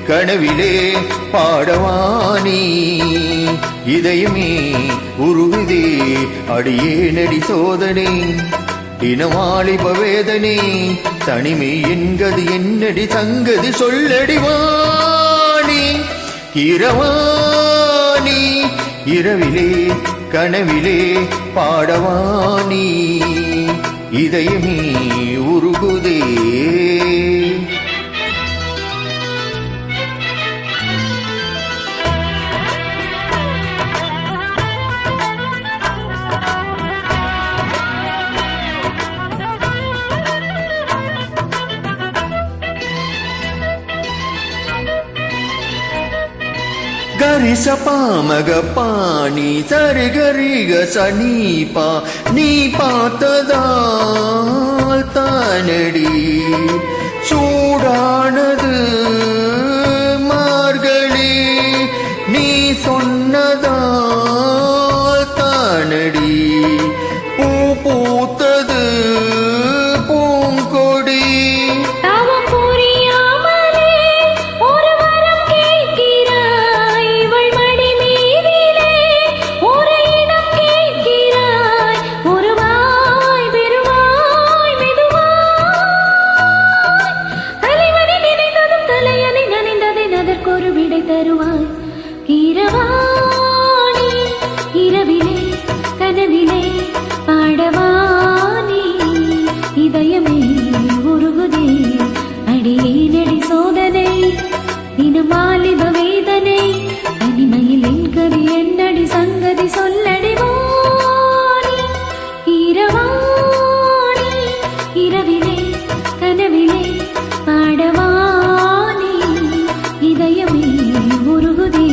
கனவிலே பாடவானி இதயமே உருகுதே அடியேனடி சோதனை இனவாளிப வேதனை தனிமை என்கது என்னடி சங்கதி சொல்லடிவாணி இரவாணி இரவிலே கனவிலே பாடவானி இதயமே உருகுதே గరిస పామగ పాని సరి గరిగ సనీపా நீ பார்த்ததால் தானடி சூடானது மார்கழி நீ சொன்னதால் தானடி பூ பூத்தது பூங்கொடி தருவாய் இரவாணி இரவிலே கனவிலே பாடவானி இதயமே உருகுதே அடியேனடி சோதனை தினம் வாலிப வேதனை தனிமையில் என்கதி என்னடி சங்கதி சொல்லடிவாணி இரவாணி இரவிலே கனவிலே பாடவானி இதயமே உருகுதே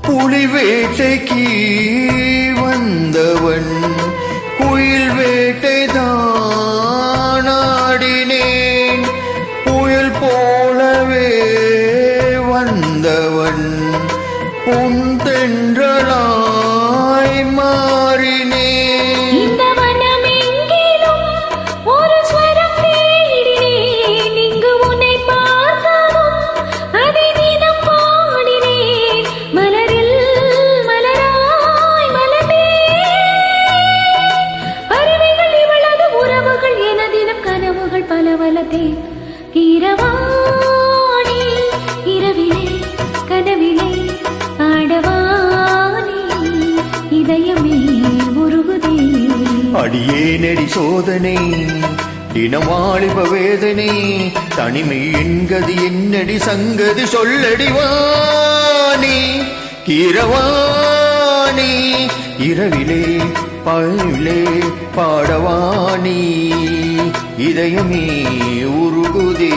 புலி வேட்டைக்கு வந்தவன் குயில் வேட்டைதான் ஆடினேன் புயல் போலவே வந்தவன் பூந்தென்றலாய் மாறினேன் பலவலதே இரவாணி இரவிலே கனவிலே பாடவானி இதயமே உருகுதே அடியேனடி சோதனை தினவாளிப வேதனை தனிமை என்கது என்னடி சங்கதி சொல்லடிவானி இரவாணி இரவிலே பகலிலே பாடவானி இதயமே உருகுதே